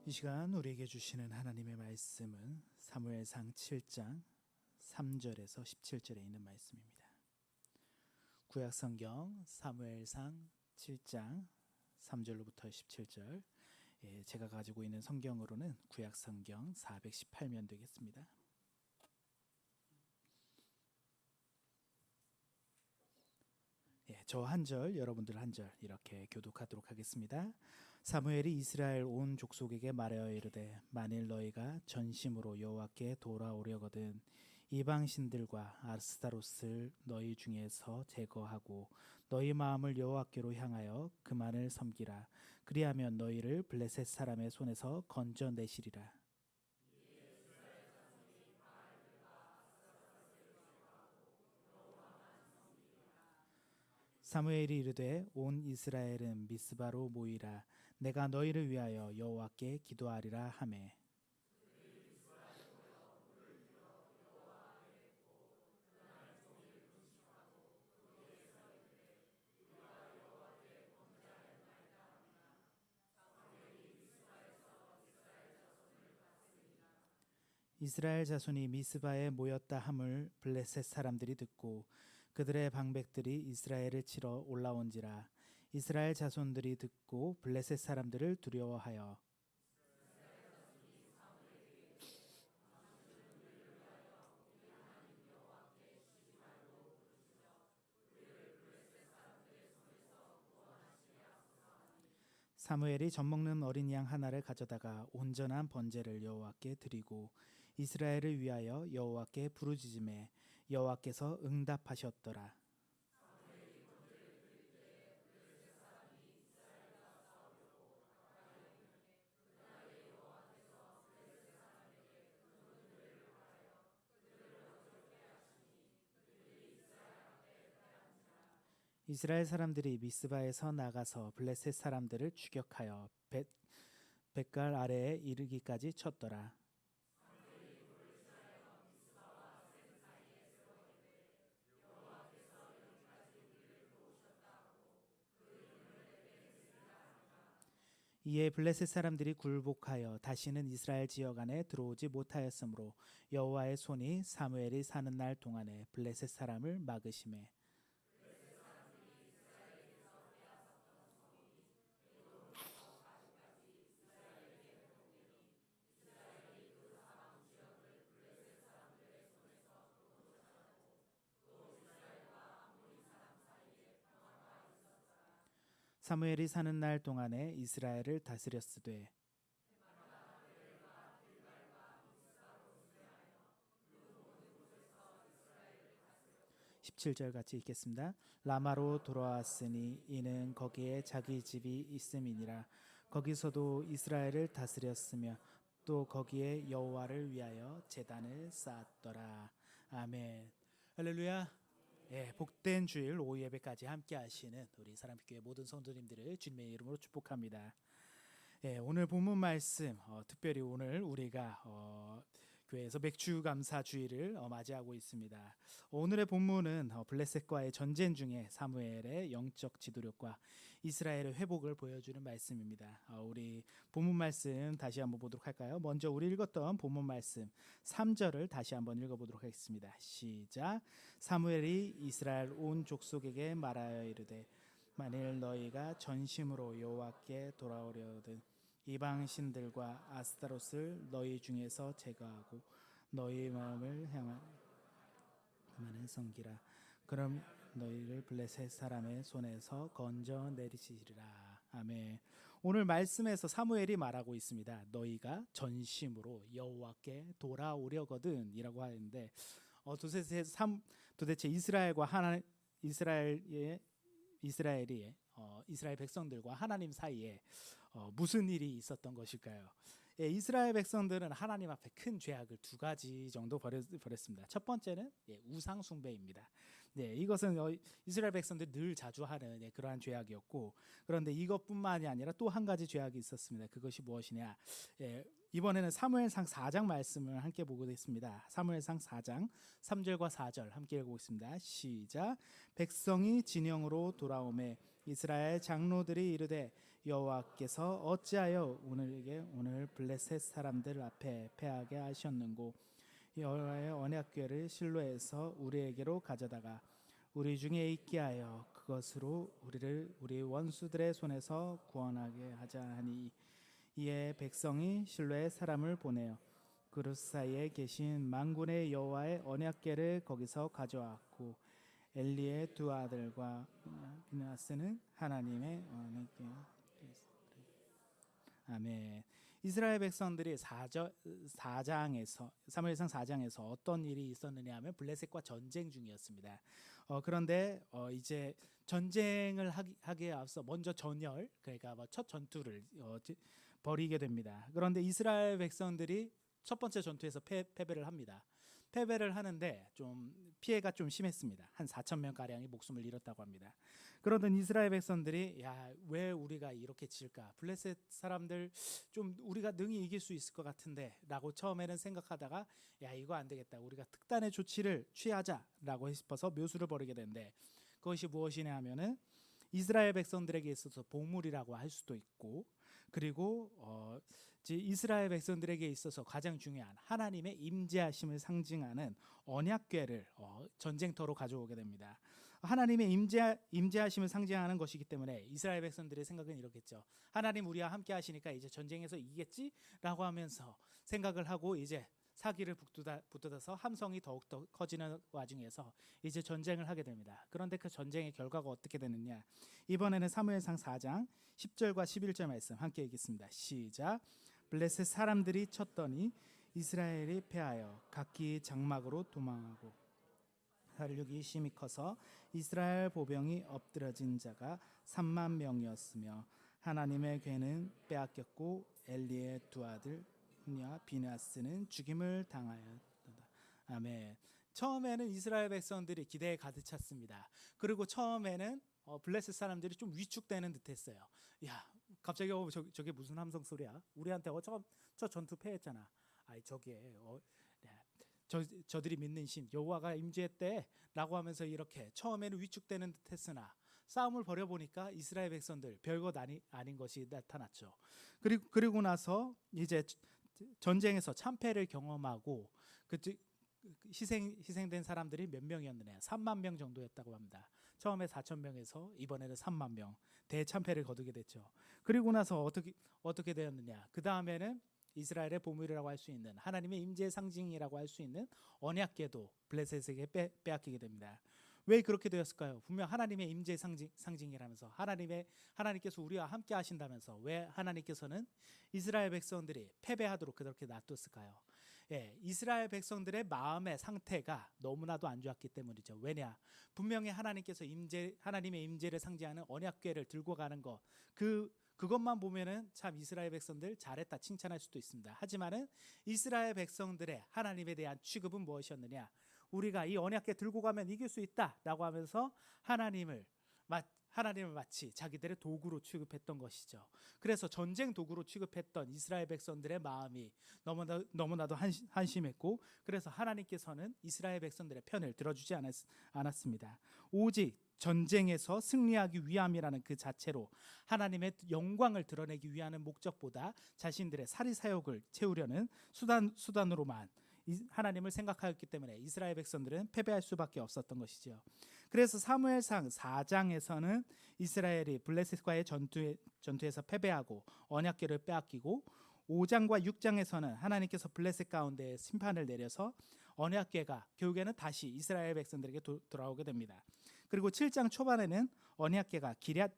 이 시간 우리에게 주시는 하나님의 말씀은 사무엘상 7장 3절에서 17절에 있는 말씀입니다. 구약성경 사무엘상 7장 3절로부터 17절, 제가 가지고 있는 성경으로는 구약성경 418면 되겠습니다. 저 한 절, 여러분들 한 절 이렇게 교독하도록 하겠습니다. 사무엘이 이스라엘 온 족속에게 말하여 이르되 만일 너희가 전심으로 여호와께 돌아오려거든 이방 신들과 아스타롯을 너희 중에서 제거하고 너희 마음을 여호와께로 향하여 그만을 섬기라. 그리하면 너희를 블레셋 사람의 손에서 건져내시리라. 사무엘이 이르되 온 이스라엘은 미스바로 모이라. 내가 너희를 위하여 여호와께 기도하리라 하매 이스라엘 자손이 미스바에 모였다 함을 블레셋 사람들이 듣고 그들의 방백들이 이스라엘을 치러 올라온지라. 이스라엘 자손들이 듣고 블레셋 사람들을 두려워하여 사무엘이 젖먹는 어린 양 하나를 가져다가 온전한 번제를 여호와께 드리고 이스라엘을 위하여 여호와께 부르짖음에 여호와께서 응답하셨더라. 이스라엘 사람들이 미스바에서 나가서 블레셋 사람들을 추격하여 벳갈 아래에 이르기까지 쳤더라. 이에 블레셋 사람들이 굴복하여 다시는 이스라엘 지역 안에 들어오지 못하였으므로 여호와의 손이 사무엘이 사는 날 동안에 블레셋 사람을 막으심에 사무엘이 사는 날 동안에 이스라엘을 다스렸으되 17절 같이 읽겠습니다. 라마로 돌아왔으니 이는 거기에 자기 집이 있음이니라. 거기서도 이스라엘을 다스렸으며 또 거기에 여호와를 위하여 제단을 쌓았더라. 아멘. 할렐루야. 복된 주일 오후 예배까지 함께 하시는 우리 사랑빛교회 모든 성도님들을 주님의 이름으로 축복합니다. 오늘 본문 말씀, 특별히 오늘 우리가 교회에서 맥주 감사 주일을 맞이하고 있습니다. 오늘의 본문은 블레셋과의 전쟁 중에 사무엘의 영적 지도력과 이스라엘의 회복을 보여주는 말씀입니다. 우리 본문 말씀 다시 한번 보도록 할까요? 먼저 우리 읽었던 본문 말씀 3절을 다시 한번 읽어보도록 하겠습니다. 시작. 사무엘이 이스라엘 온 족속에게 말하여 이르되 만일 너희가 전심으로 여호와께 돌아오려거든 이방 신들과 아스타롯을 너희 중에서 제거하고 너희 마음을 향한 그만을 섬기라. 그럼 너희를 블레셋 사람의 손에서 건져 내리시리라. 아멘. 오늘 말씀에서 사무엘이 말하고 있습니다. 너희가 전심으로 여호와께 돌아오려거든 이라고 하는데 도대체 이스라엘 백성들과 하나님 사이에 무슨 일이 있었던 것일까요? 이스라엘 백성들은 하나님 앞에 큰 죄악을 두 가지 정도 벌였습니다. 첫 번째는 우상 숭배입니다. 이것은 이스라엘 백성들이 늘 자주 하는 그러한 죄악이었고, 그런데 이것뿐만이 아니라 또 한 가지 죄악이 있었습니다. 그것이 무엇이냐? 이번에는 사무엘상 4장 말씀을 함께 보겠습니다. 사무엘상 4장 3절과 4절 함께 읽어보겠습니다. 시작. 백성이 진영으로 돌아오매 이스라엘 장로들이 이르되 여호와께서 어찌하여 오늘 블레셋 사람들 앞에 패하게 하셨는고 여호와의 언약궤를 실로에서 우리에게로 가져다가 우리 중에 있게 하여 그것으로 우리를 우리 원수들의 손에서 구원하게 하자 하니 이에 백성이 실로에 사람을 보내어 그릇 사이에 계신 만군의 여호와의 언약궤를 거기서 가져왔고 엘리의 두 아들과 비느하스는 하나님의 언약궤. 아멘. 이스라엘 백성들이 사무엘상 4장에서 어떤 일이 있었느냐 하면 블레셋과 전쟁 중이었습니다. 그런데 이제 전쟁을 하기에 앞서 먼저 전열, 그러니까 첫 전투를 벌이게 됩니다. 그런데 이스라엘 백성들이 첫 번째 전투에서 패배를 합니다. 패배를 하는데 좀 피해가 좀 심했습니다. 한 4천 명 가량이 목숨을 잃었다고 합니다. 그러던 이스라엘 백성들이 왜 우리가 이렇게 질까? 블레셋 사람들 좀 우리가 능히 이길 수 있을 것 같은데라고 처음에는 생각하다가 이거 안 되겠다. 우리가 특단의 조치를 취하자라고 싶어서 묘수를 벌이게 되는데 그것이 무엇이냐 하면은 이스라엘 백성들에게 있어서 보물이라고 할 수도 있고 그리고 이스라엘 백성들에게 있어서 가장 중요한 하나님의 임재하심을 상징하는 언약궤를 전쟁터로 가져오게 됩니다. 하나님의 임재하심을 상징하는 것이기 때문에 이스라엘 백성들의 생각은 이렇겠죠. 하나님 우리와 함께 하시니까 이제 전쟁에서 이기겠지라고 하면서 생각을 하고 이제 사기를 붙들어서 함성이 더욱더 커지는 와중에서 이제 전쟁을 하게 됩니다. 그런데 그 전쟁의 결과가 어떻게 되느냐? 이번에는 사무엘상 4장 10절과 11절 말씀 함께 읽겠습니다. 시작. 블레셋 사람들이 쳤더니 이스라엘이 패하여 각기 장막으로 도망하고 살육이 심히 커서 이스라엘 보병이 엎드러진 자가 3만 명이었으며 하나님의 궤는 빼앗겼고 엘리의 두 아들 냐 비느하스는 죽임을 당하였다. 아멘. 처음에는 이스라엘 백성들이 기대에 가득 찼습니다. 그리고 처음에는 블레셋 사람들이 좀 위축되는 듯했어요. 갑자기 저게 무슨 함성 소리야? 우리한테 저 전투 패했잖아. 저게 저들이 믿는 신 여호와가 임재했대라고 하면서 이렇게 처음에는 위축되는 듯했으나 싸움을 벌여보니까 이스라엘 백성들 별것 아닌 것이 나타났죠. 그리고 나서 이제 전쟁에서 참패를 경험하고 희생된 사람들이 몇 명이었느냐? 3만 명 정도였다고 합니다. 처음에 4천 명에서 이번에는 3만 명 대참패를 거두게 됐죠. 그리고 나서 어떻게 되었느냐? 그 다음에는 이스라엘의 보물이라고 할 수 있는 하나님의 임재의 상징이라고 할 수 있는 언약궤도 블레셋에게 빼앗기게 됩니다. 왜 그렇게 되었을까요? 분명 하나님의 임재의 상징이라면서 하나님께서 우리와 함께 하신다면서 왜 하나님께서는 이스라엘 백성들이 패배하도록 그렇게 놔뒀을까요? 이스라엘 백성들의 마음의 상태가 너무나도 안 좋았기 때문이죠. 왜냐? 분명히 하나님께서 하나님의 임재를 상징하는 언약궤를 들고 가는 것 그것만 보면은 참 이스라엘 백성들 잘했다 칭찬할 수도 있습니다. 하지만은 이스라엘 백성들의 하나님에 대한 취급은 무엇이었느냐? 우리가 이 언약궤 들고 가면 이길 수 있다라고 하면서 하나님을 마치 자기들의 도구로 취급했던 것이죠. 그래서 전쟁 도구로 취급했던 이스라엘 백성들의 마음이 너무나도 한심했고 그래서 하나님께서는 이스라엘 백성들의 편을 들어주지 않았습니다. 오직 전쟁에서 승리하기 위함이라는 그 자체로 하나님의 영광을 드러내기 위한 목적보다 자신들의 사리사욕을 채우려는 수단으로만 하나님을 생각하였기 때문에 이스라엘 백성들은 패배할 수밖에 없었던 것이죠. 그래서 사무엘상 4장에서는 이스라엘이 블레셋과의 전투에서 패배하고 언약궤를 빼앗기고 5장과 6장에서는 하나님께서 블레셋 가운데 심판을 내려서 언약궤가 결국에는 다시 이스라엘 백성들에게 돌아오게 됩니다. 그리고 7장 초반에는 언약궤가 기럇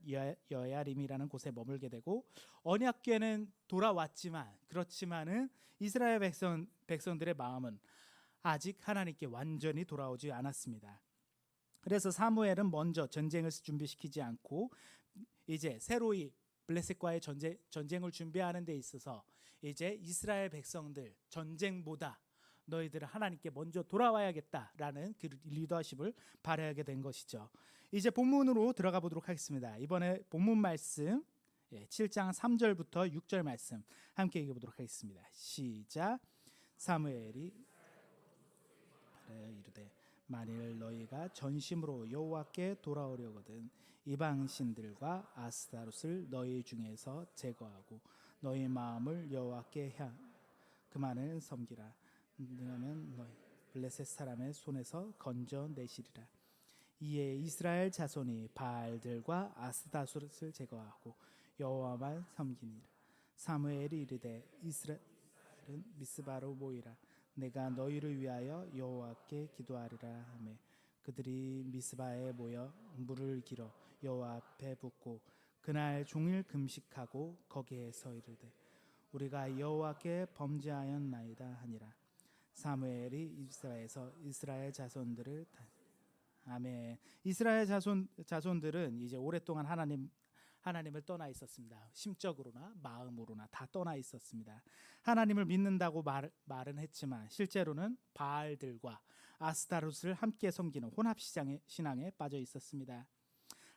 여야림이라는 곳에 머물게 되고 언약궤는 돌아왔지만 그렇지만은 이스라엘 백성들의 마음은 아직 하나님께 완전히 돌아오지 않았습니다. 그래서 사무엘은 먼저 전쟁을 준비시키지 않고 이제 새로이 블레셋과의 전쟁을 준비하는 데 있어서 이제 이스라엘 백성들 전쟁보다 너희들은 하나님께 먼저 돌아와야겠다라는 그 리더십을 발휘하게 된 것이죠. 이제 본문으로 들어가 보도록 하겠습니다. 이번에 본문 말씀 7장 3절부터 6절 말씀 함께 읽어보도록 하겠습니다. 시작. 사무엘이 이르되 만일 너희가 전심으로 여호와께 돌아오려거든 이방 신들과 아스타롯을 너희 중에서 제거하고 너희 마음을 여호와께 향 그만을 섬기라. 그러면 너희 블레셋 사람의 손에서 건져내시리라. 이에 이스라엘 자손이 바알들과 아스타롯을 제거하고 여호와만 섬기니라. 사무엘이 이르되 이스라엘은 미스바로 모이라. 내가 너희를 위하여 여호와께 기도하리라 하매 그들이 미스바에 모여 물을 길어 여호와 앞에 붓고 그날 종일 금식하고 거기에서 이르되 우리가 여호와께 범죄하였나이다 하니라. 사무엘이 입사에서 이스라엘 자손들을 아멘. 이스라엘 자손들은 이제 오랫동안 하나님을 떠나 있었습니다. 심적으로나 마음으로나 다 떠나 있었습니다. 하나님을 믿는다고 말은 했지만 실제로는 바알들과 아스타롯을 함께 섬기는 혼합 신앙에 빠져 있었습니다.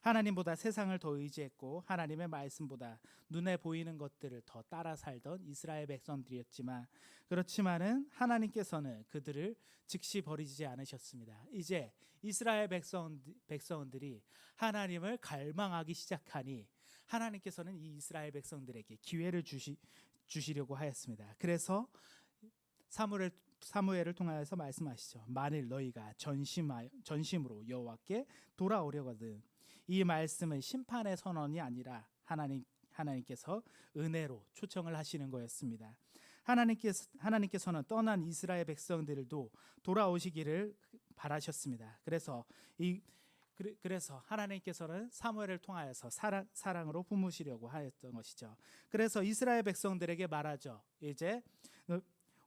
하나님보다 세상을 더 의지했고 하나님의 말씀보다 눈에 보이는 것들을 더 따라 살던 이스라엘 백성들이었지만 그렇지만은 하나님께서는 그들을 즉시 버리지 않으셨습니다. 이제 이스라엘 백성들이 하나님을 갈망하기 시작하니 하나님께서는 이 이스라엘 백성들에게 기회를 주시려고 하였습니다. 그래서 사무엘을 통하여서 말씀하시죠. 만일 너희가 전심으로 여호와께 돌아오려거든. 이 말씀은 심판의 선언이 아니라 하나님께서 은혜로 초청을 하시는 거였습니다. 하나님께서는 떠난 이스라엘 백성들도 돌아오시기를 바라셨습니다. 그래서 하나님께서는 사무엘을 통하여서 사랑으로 품으시려고 하였던 것이죠. 그래서 이스라엘 백성들에게 말하죠. 이제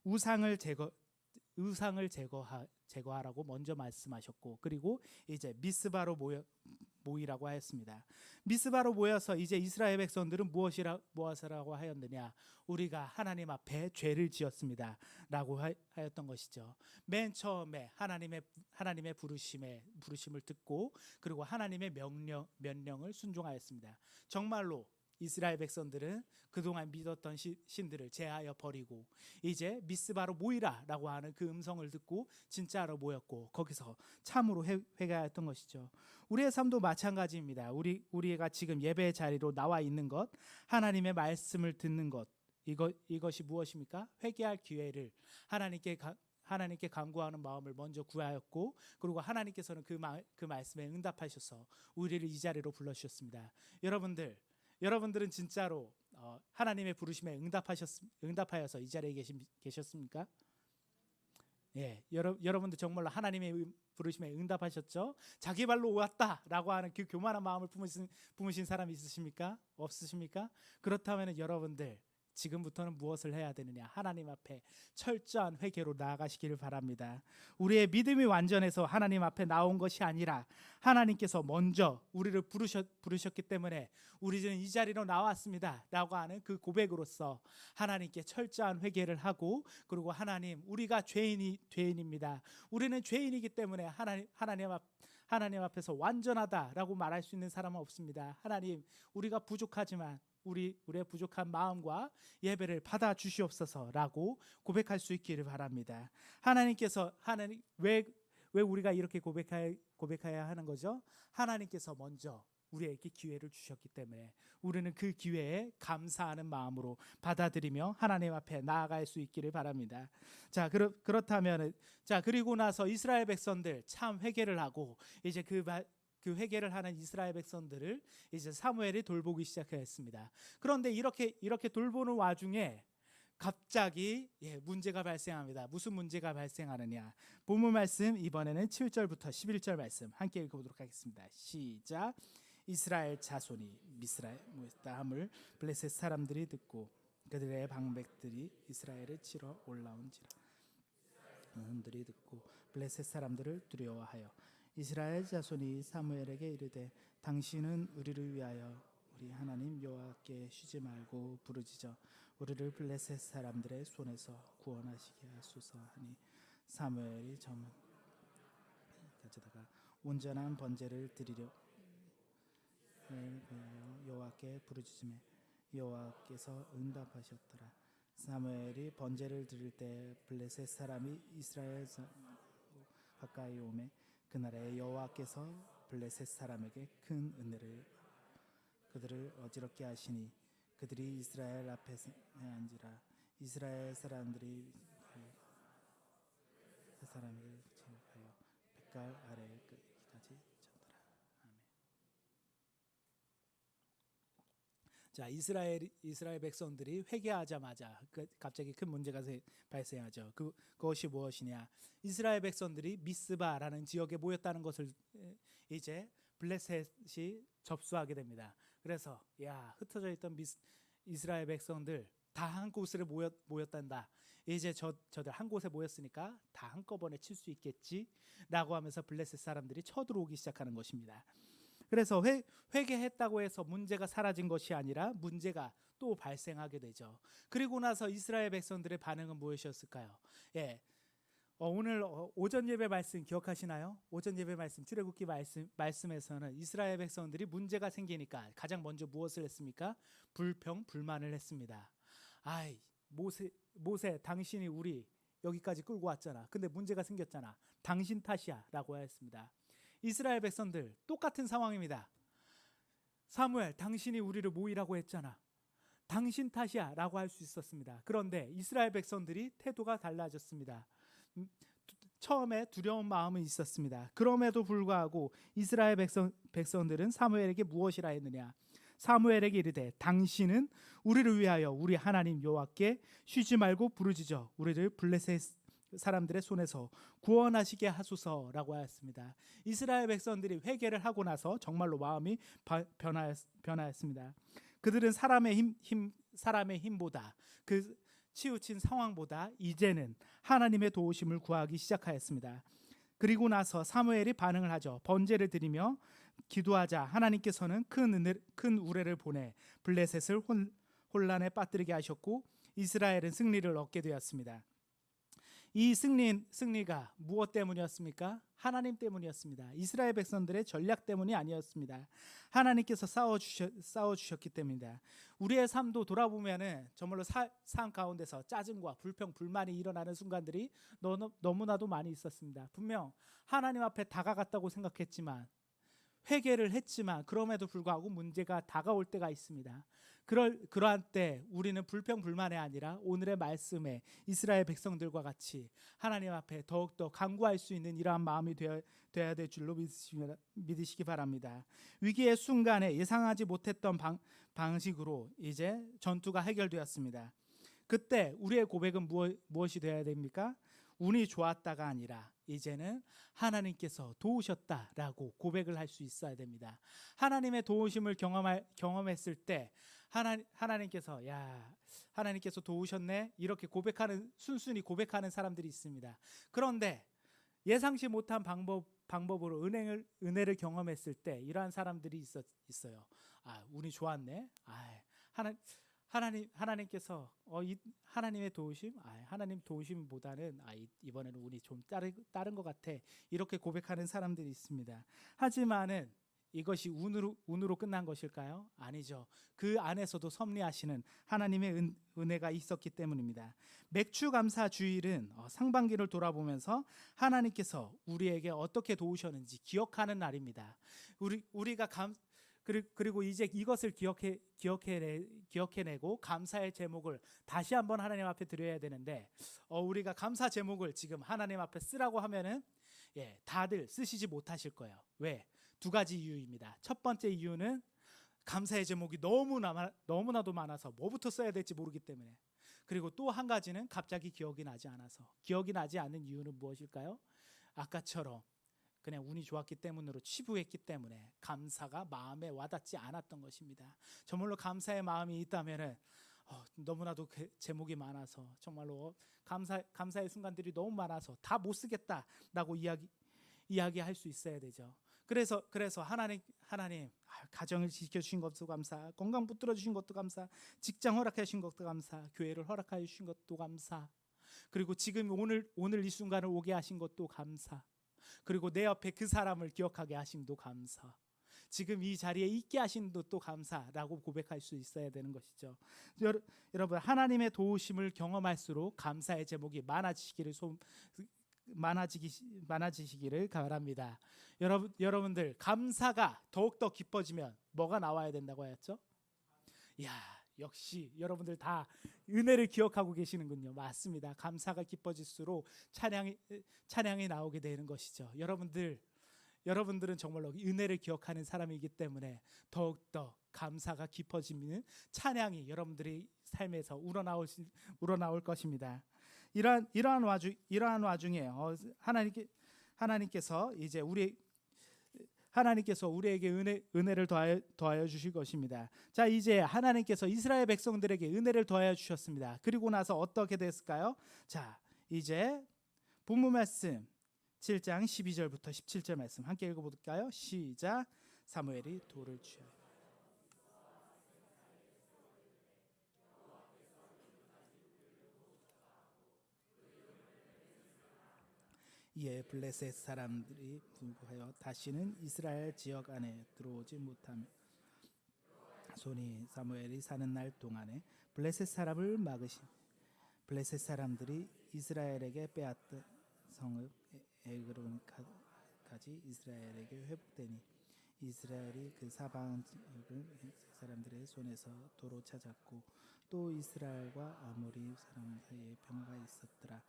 우상을 제거하라고 먼저 말씀하셨고 그리고 이제 미스바로 모이라고 하였습니다. 미스바로 모여서 이제 이스라엘 백성들은 무엇이라고 하였느냐? 우리가 하나님 앞에 죄를 지었습니다 라고 하였던 것이죠. 맨 처음에 하나님의 부르심을 듣고 그리고 하나님의 명령을 순종하였습니다. 정말로 이스라엘 백성들은 그동안 믿었던 신들을 제하여 버리고 이제 미스바로 모이라라고 하는 그 음성을 듣고 진짜로 모였고 거기서 참으로 회개하였던 것이죠. 우리의 삶도 마찬가지입니다. 우리가 지금 예배 자리로 나와 있는 것, 하나님의 말씀을 듣는 것, 이것이 무엇입니까? 회개할 기회를 하나님께 간구하는 마음을 먼저 구하였고 그리고 하나님께서는 그 말씀에 응답하셔서 우리를 이 자리로 불러주셨습니다. 여러분들은 진짜로 하나님의 부르심에 응답하여서 이 자리에 계셨습니까? 예, 여러분들 정말로 하나님의 부르심에 응답하셨죠? 자기 발로 왔다라고 하는 그 교만한 마음을 품으신 사람이 있으십니까? 없으십니까? 그렇다면 여러분들 지금부터는 무엇을 해야 되느냐? 하나님 앞에 철저한 회개로 나아가시기를 바랍니다. 우리의 믿음이 완전해서 하나님 앞에 나온 것이 아니라 하나님께서 먼저 우리를 부르셨기 때문에 우리는 이 자리로 나왔습니다 라고 하는 그 고백으로서 하나님께 철저한 회개를 하고 그리고 하나님 우리가 죄인입니다. 우리는 죄인이기 때문에 하나님 앞에서 완전하다라고 말할 수 있는 사람은 없습니다. 하나님 우리가 부족하지만 우리의 부족한 마음과 예배를 받아 주시옵소서라고 고백할 수 있기를 바랍니다. 왜 우리가 이렇게 고백해야 하는 거죠? 하나님께서 먼저 우리에게 기회를 주셨기 때문에 우리는 그 기회에 감사하는 마음으로 받아들이며 하나님 앞에 나아갈 수 있기를 바랍니다. 자, 그렇다면 그리고 나서 이스라엘 백성들 참 회개를 하고 이제 그 회개를 하는 이스라엘 백성들을 이제 사무엘이 돌보기 시작했습니다. 그런데 이렇게 돌보는 와중에 갑자기 문제가 발생합니다. 무슨 문제가 발생하느냐? 본문 말씀 이번에는 7절부터 11절 말씀 함께 읽어보도록 하겠습니다. 시작. 이스라엘 자손이 미스라에 모였다 함을 블레셋 사람들이 듣고 그들의 방백들이 이스라엘을 치러 올라온지라. 그들이 듣고 블레셋 사람들을 두려워하여 이스라엘 자손이 사무엘에게 이르되 당신은 우리를 위하여 우리 하나님 여호와께 쉬지 말고 부르짖어 우리를 블레셋 사람들의 손에서 구원하시게 하소서 하니 사무엘이 가져다가 온전한 번제를 드리려 여호와께 부르짖음에 여호와께서 응답하셨더라. 사무엘이 번제를 드릴 때 블레셋 사람이 이스라엘 가까이 오매 그날에 여호와께서 블레셋 사람에게 큰 은혜를 그들을 어지럽게 하시니 그들이 이스라엘 앞에 앉으라. 이스라엘 사람들이 그 사람을 제압하여 백갈 아래까지 쳤더라. 아멘. 자, 이스라엘 백성들이 회개하자마자 갑자기 큰 문제가 발생하죠. 그것이 무엇이냐? 이스라엘 백성들이 미스바라는 지역에 모였다는 것을 이제 블레셋이 접수하게 됩니다. 그래서 흩어져 있던 이스라엘 백성들 다 한 곳으로 모였단다. 이제 저들 한 곳에 모였으니까 다 한꺼번에 칠 수 있겠지라고 하면서 블레셋 사람들이 쳐들어오기 시작하는 것입니다. 그래서 회개했다고 해서 문제가 사라진 것이 아니라 문제가 또 발생하게 되죠. 그리고 나서 이스라엘 백성들의 반응은 무엇이었을까요? 오늘 오전 예배 말씀 기억하시나요? 오전 예배 말씀 출애굽기 말씀에서는 이스라엘 백성들이 문제가 생기니까 가장 먼저 무엇을 했습니까? 불평불만을 했습니다. 모세 당신이 우리 여기까지 끌고 왔잖아. 근데 문제가 생겼잖아. 당신 탓이야 라고 했습니다. 이스라엘 백성들 똑같은 상황입니다. 사무엘 당신이 우리를 모이라고 했잖아. 당신 탓이야 라고 할 수 있었습니다. 그런데 이스라엘 백성들이 태도가 달라졌습니다. 처음에 두려운 마음은 있었습니다. 그럼에도 불구하고 이스라엘 백성들은 사무엘에게 무엇이라 했느냐? 사무엘에게 이르되 당신은 우리를 위하여 우리 하나님 여호와께 쉬지 말고 부르짖어 우리를 블레셋 사람들의 손에서 구원하시게 하소서라고 하였습니다. 이스라엘 백성들이 회개를 하고 나서 정말로 마음이 변하였습니다. 그들은 사람의 힘보다 그 치우친 상황보다 이제는 하나님의 도우심을 구하기 시작하였습니다. 그리고 나서 사무엘이 반응을 하죠. 번제를 드리며 기도하자 하나님께서는 큰 우레를 보내 블레셋을 혼란에 빠뜨리게 하셨고 이스라엘은 승리를 얻게 되었습니다. 이 승리가 무엇 때문이었습니까? 하나님 때문이었습니다. 이스라엘 백성들의 전략 때문이 아니었습니다. 하나님께서 싸워주셨기 때문입니다. 우리의 삶도 돌아보면은 정말로 삶 가운데서 짜증과 불평, 불만이 일어나는 순간들이 너무나도 많이 있었습니다. 분명 하나님 앞에 다가갔다고 생각했지만 회개를 했지만 그럼에도 불구하고 문제가 다가올 때가 있습니다. 그러한 때 우리는 불평불만이 아니라 오늘의 말씀에 이스라엘 백성들과 같이 하나님 앞에 더욱더 간구할 수 있는 이러한 마음이 되어야 될 줄로 믿으시기 바랍니다. 위기의 순간에 예상하지 못했던 방식으로 이제 전투가 해결되었습니다. 그때 우리의 고백은 무엇이 되어야 됩니까? 운이 좋았다가 아니라 이제는 하나님께서 도우셨다라고 고백을 할 수 있어야 됩니다. 하나님의 도우심을 경험했을 때 하나님께서 하나님께서 도우셨네 이렇게 순순히 고백하는 사람들이 있습니다. 그런데 예상치 못한 방법으로 은혜를 경험했을 때 이러한 사람들이 있어요. 운이 좋았네. 하나님께서 하나님의 도우심, 하나님 도우심보다는 이번에는 운이 좀 다른 것 같아 이렇게 고백하는 사람들이 있습니다. 하지만은 이것이 운으로 끝난 것일까요? 아니죠. 그 안에서도 섭리하시는 하나님의 은혜가 있었기 때문입니다. 맥추감사 주일은 상반기를 돌아보면서 하나님께서 우리에게 어떻게 도우셨는지 기억하는 날입니다. 우리가 그리고 이제 이것을 기억해내고 감사의 제목을 다시 한번 하나님 앞에 드려야 되는데 우리가 감사 제목을 지금 하나님 앞에 쓰라고 하면은 다들 쓰시지 못하실 거예요. 왜? 두 가지 이유입니다. 첫 번째 이유는 감사의 제목이 너무나도 많아서 뭐부터 써야 될지 모르기 때문에. 그리고 또 한 가지는 갑자기 기억이 나지 않아서. 기억이 나지 않는 이유는 무엇일까요? 아까처럼 그냥 운이 좋았기 때문으로 치부했기 때문에 감사가 마음에 와닿지 않았던 것입니다. 정말로 감사의 마음이 있다면은 너무나도 제목이 많아서 정말로 감사의 순간들이 너무 많아서 다 못 쓰겠다라고 이야기할 수 있어야 되죠. 그래서 하나님 가정을 지켜주신 것도 감사, 건강 붙들어 주신 것도 감사, 직장 허락해 주신 것도 감사, 교회를 허락해 주신 것도 감사, 그리고 지금 오늘 이 순간을 오게 하신 것도 감사, 그리고 내 옆에 그 사람을 기억하게 하심도 감사, 지금 이 자리에 있게 하신 것도 감사라고 고백할 수 있어야 되는 것이죠. 여러분, 하나님의 도우심을 경험할수록 감사의 제목이 많아지시기를 많아지시기를 바랍니다. 여러분들 감사가 더욱더 깊어지면 뭐가 나와야 된다고 하였죠? 야, 역시 여러분들 다 은혜를 기억하고 계시는군요. 맞습니다. 감사가 깊어질수록 찬양이 나오게 되는 것이죠. 여러분들은 정말로 은혜를 기억하는 사람이기 때문에 더욱더 감사가 깊어지는 찬양이 여러분들의 삶에서 우러나올 것입니다. 이러한 와중에 하나님께서 이제 우리에게 은혜를 더하여 주실 것입니다. 자, 이제 하나님께서 이스라엘 백성들에게 은혜를 더하여 주셨습니다. 그리고 나서 어떻게 됐을까요? 자, 이제 본문 말씀 7장 12절부터 17절 말씀 함께 읽어볼까요? 시작. 사무엘이 돌을 취하여 이에 블레셋 사람들이 분부하여 다시는 이스라엘 지역 안에 들어오지 못하며 손이 사무엘이 사는 날 동안에 블레셋 사람을 막으신 블레셋 사람들이 이스라엘에게 빼앗던 성읍 에그론까지 이스라엘에게 회복되니 이스라엘이 그 사방을 사람들의 손에서 도로 찾았고 또 이스라엘과 아모리 사람 사이에 평화가 있었더라.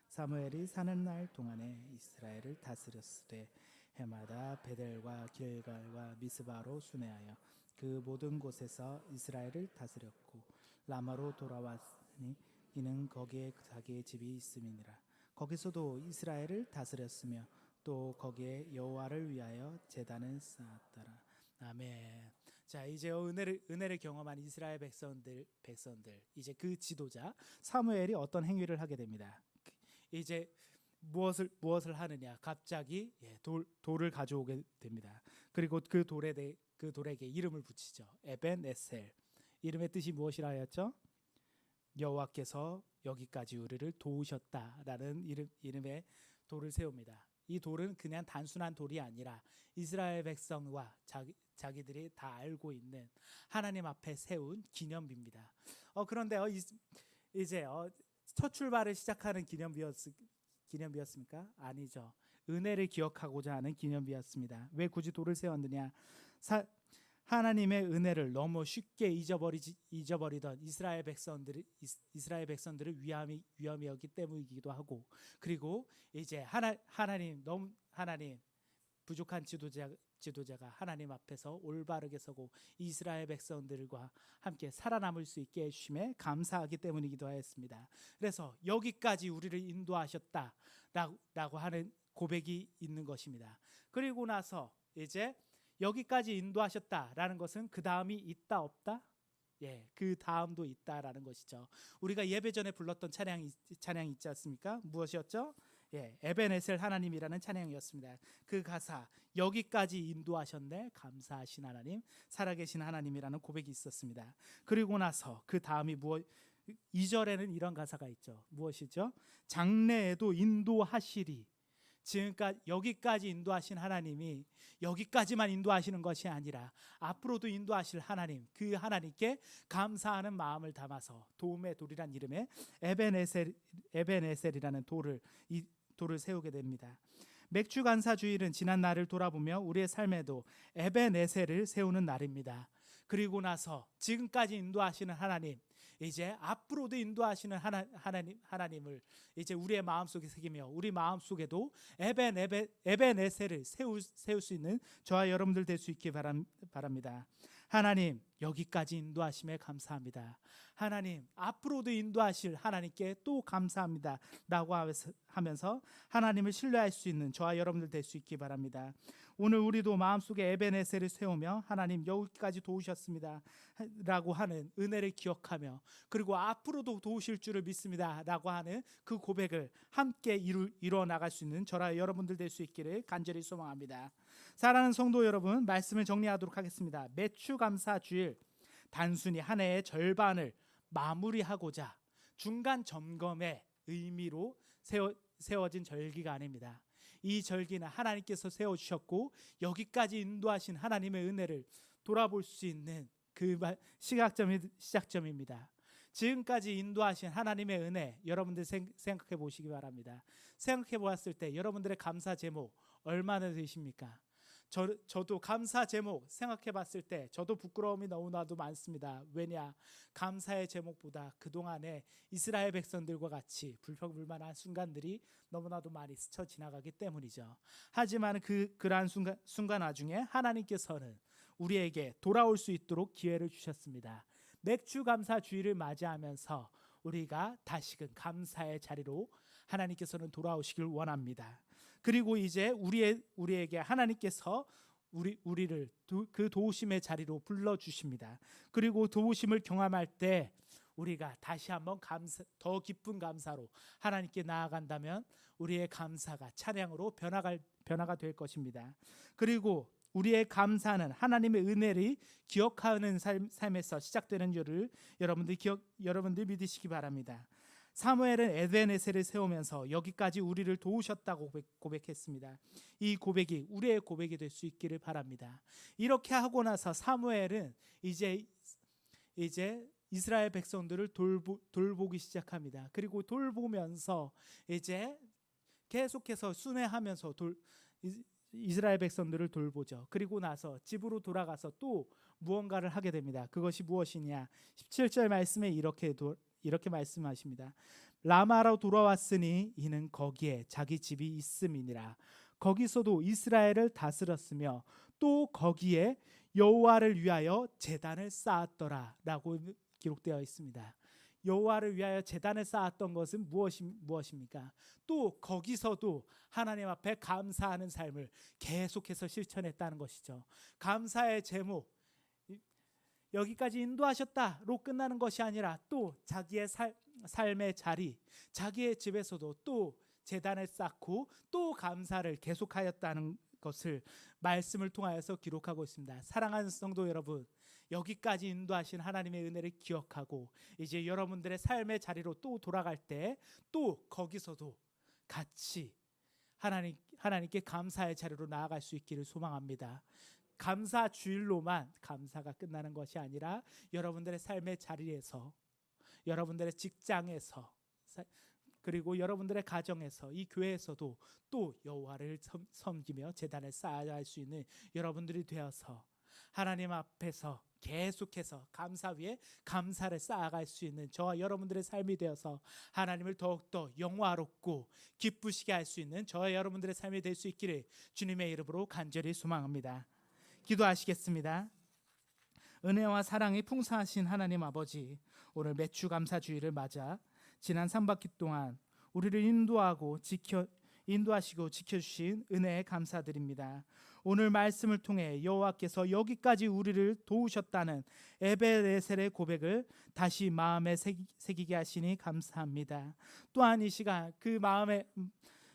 사무엘이 사는 날 동안에 이스라엘을 다스렸으되 해마다 베델과 길갈과 미스바로 순회하여 그 모든 곳에서 이스라엘을 다스렸고 라마로 돌아왔으니 이는 거기에 자기의 집이 있음이니라. 거기서도 이스라엘을 다스렸으며 또 거기에 여호와를 위하여 제단을 쌓았더라. 아멘. 자, 이제 은혜를 경험한 이스라엘 백성들 이제 그 지도자 사무엘이 어떤 행위를 하게 됩니다. 이제 무엇을 하느냐? 갑자기 돌을 가져오게 됩니다. 그리고 그 돌에게 이름을 붙이죠. 에벤에셀. 이름의 뜻이 무엇이라 하였죠? 여호와께서 여기까지 우리를 도우셨다라는 이름의 돌을 세웁니다. 이 돌은 그냥 단순한 돌이 아니라 이스라엘 백성과 자기들이 다 알고 있는 하나님 앞에 세운 기념비입니다. 그런데 이제 첫 출발을 시작하는 기념비였습니까? 아니죠. 은혜를 기억하고자 하는 기념비였습니다. 왜 굳이 돌을 세웠느냐? 하나님의 은혜를 너무 쉽게 잊어버리던 이스라엘 백성들을 위험이었기 때문이기도 하고, 그리고 이제 하나님 부족한 지도자가 하나님 앞에서 올바르게 서고 이스라엘 백성들과 함께 살아남을 수 있게 해주심에 감사하기 때문이기도 하였습니다. 그래서 여기까지 우리를 인도하셨다라고 하는 고백이 있는 것입니다. 그리고 나서 이제 여기까지 인도하셨다라는 것은 그 다음이 있다 없다? 그 다음도 있다라는 것이죠. 우리가 예배 전에 불렀던 찬양이 있지 않습니까? 무엇이었죠? 에벤에셀 하나님이라는 찬양이었습니다. 그 가사, 여기까지 인도하셨네, 감사하신 하나님, 살아계신 하나님이라는 고백이 있었습니다. 그리고 나서 그 다음이 2절에는 이런 가사가 있죠. 무엇이죠? 장래에도 인도하시리. 지금까지 여기까지 인도하신 하나님이 여기까지만 인도하시는 것이 아니라 앞으로도 인도하실 하나님, 그 하나님께 감사하는 마음을 담아서 도움의 돌이란 이름의 에벤에셀이라는 돌을 세우게 됩니다. 맥주 간사 주일은 지난 날을 돌아보며 우리의 삶에도 에벤에셀을 세우는 날입니다. 그리고 나서 지금까지 인도하시는 하나님, 이제 앞으로도 인도하시는 하나님을 이제 우리의 마음속에 새기며 우리 마음속에도 에벤에셀을 세울 수 있는 저와 여러분들 될 수 있기 바랍니다. 하나님, 여기까지 인도하심에 감사합니다. 하나님, 앞으로도 인도하실 하나님께 또 감사합니다 라고 하면서 하나님을 신뢰할 수 있는 저와 여러분들 될 수 있기 바랍니다. 오늘 우리도 마음속에 에벤에셀을 세우며 하나님 여기까지 도우셨습니다 라고 하는 은혜를 기억하며, 그리고 앞으로도 도우실 줄을 믿습니다 라고 하는 그 고백을 함께 이루어 나갈 수 있는 저와 여러분들 될 수 있기를 간절히 소망합니다. 사랑하는 성도 여러분, 말씀을 정리하도록 하겠습니다. 매추 감사 주일, 단순히 한 해의 절반을 마무리하고자 중간 점검의 의미로 세워진 절기가 아닙니다. 이 절기는 하나님께서 세워주셨고 여기까지 인도하신 하나님의 은혜를 돌아볼 수 있는 그 시작점입니다. 지금까지 인도하신 하나님의 은혜 여러분들 생각해 보시기 바랍니다. 생각해 보았을 때 여러분들의 감사 제목 얼마나 되십니까? 저도 감사 제목 생각해 봤을 때 저도 부끄러움이 너무나도 많습니다. 왜냐? 감사의 제목보다 그동안에 이스라엘 백성들과 같이 불평불만한 순간들이 너무나도 많이 스쳐 지나가기 때문이죠. 하지만 그러한 순간 와중에 하나님께서는 우리에게 돌아올 수 있도록 기회를 주셨습니다. 맥주 감사 주일을 맞이하면서 우리가 다시금 감사의 자리로 하나님께서는 돌아오시길 원합니다. 그리고 이제 우리에게 하나님께서 우리를 그 도우심의 자리로 불러주십니다. 그리고 도우심을 경험할 때 우리가 다시 한번 더 기쁜 감사로 하나님께 나아간다면 우리의 감사가 찬양으로 변화가 될 것입니다. 그리고 우리의 감사는 하나님의 은혜를 기억하는 삶에서 시작되는 줄을 여러분들 믿으시기 바랍니다. 사무엘은 에벤에셀을 세우면서 여기까지 우리를 도우셨다고 고백했습니다. 이 고백이 우리의 고백이 될 수 있기를 바랍니다. 이렇게 하고 나서 사무엘은 이제 이스라엘 백성들을 돌보기 시작합니다. 그리고 돌보면서 이제 계속해서 순회하면서 이스라엘 백성들을 돌보죠. 그리고 나서 집으로 돌아가서 또 무언가를 하게 됩니다. 그것이 무엇이냐? 17절 말씀에 이렇게 말씀하십니다. 라마로 돌아왔으니 이는 거기에 자기 집이 있음이니라. 거기서도 이스라엘을 다스렸으며 또 거기에 여호와를 위하여 제단을 쌓았더라라고 기록되어 있습니다. 여호와를 위하여 제단을 쌓았던 것은 무엇입니까? 또 거기서도 하나님 앞에 감사하는 삶을 계속해서 실천했다는 것이죠. 감사의 제목 여기까지 인도하셨다로 끝나는 것이 아니라 또 자기의 삶의 자리, 자기의 집에서도 또 제단을 쌓고 또 감사를 계속하였다는 것을 말씀을 통하여서 기록하고 있습니다. 사랑하는 성도 여러분, 여기까지 인도하신 하나님의 은혜를 기억하고 이제 여러분들의 삶의 자리로 또 돌아갈 때 또 거기서도 같이 하나님께 감사의 자리로 나아갈 수 있기를 소망합니다. 감사 주일로만 감사가 끝나는 것이 아니라 여러분들의 삶의 자리에서, 여러분들의 직장에서, 그리고 여러분들의 가정에서, 이 교회에서도 또 여호와를 섬기며 제단을 쌓아야 할 수 있는 여러분들이 되어서 하나님 앞에서 계속해서 감사 위에 감사를 쌓아갈 수 있는 저와 여러분들의 삶이 되어서 하나님을 더욱더 영화롭고 기쁘시게 할 수 있는 저와 여러분들의 삶이 될 수 있기를 주님의 이름으로 간절히 소망합니다. 기도하시겠습니다. 은혜와 사랑이 풍성하신 하나님 아버지, 오늘 매주 감사주일을 맞아 지난 3바퀴 동안 우리를 인도하시고 지켜주신 은혜에 감사드립니다. 오늘 말씀을 통해 여호와께서 여기까지 우리를 도우셨다는 에벤에셀의 고백을 다시 마음에 새기게 하시니 감사합니다. 또한 이 시간 그 마음에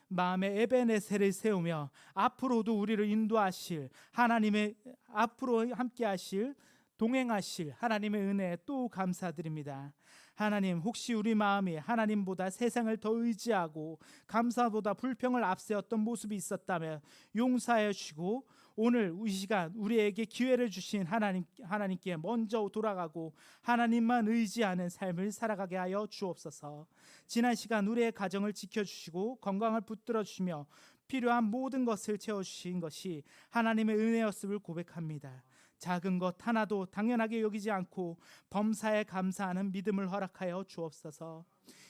에벤에셀을 세우며 앞으로도 우리를 인도하실 하나님의, 앞으로 함께하실, 동행하실 하나님의 은혜에 또 감사드립니다. 하나님, 혹시 우리 마음이 하나님보다 세상을 더 의지하고 감사보다 불평을 앞세웠던 모습이 있었다면 용서하여 주시고 오늘 이 시간 우리에게 기회를 주신 하나님께 먼저 돌아가고 하나님만 의지하는 삶을 살아가게 하여 주옵소서. 지난 시간 우리의 가정을 지켜주시고 건강을 붙들어 주시며 필요한 모든 것을 채워주신 것이 하나님의 은혜였음을 고백합니다. 작은 것 하나도 당연하게 여기지 않고 범사에 감사하는 믿음을 허락하여 주옵소서.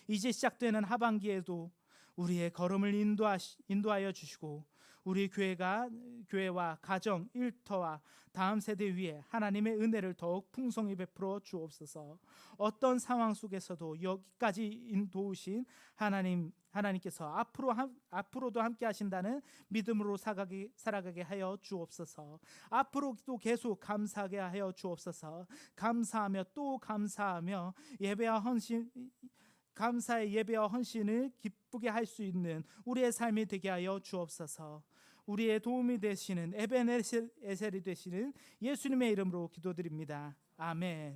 이제 시작되는 하반기에도 우리의 걸음을 인도하여 주시고 우리 교회와 가정, 일터와 다음 세대 위에 하나님의 은혜를 더욱 풍성히 베풀어 주옵소서. 어떤 상황 속에서도 여기까지 인도우신 하나님께서 앞으로도 함께 하신다는 믿음으로 살아가게 하여 주옵소서. 앞으로도 계속 감사하게 하여 주옵소서. 감사하며 또 감사하며 감사의 예배와 헌신을 기쁘게 할 수 있는 우리의 삶이 되게 하여 주옵소서. 우리의 도움이 되시는 에벤에셀이 되시는 예수님의 이름으로 기도드립니다. 아멘.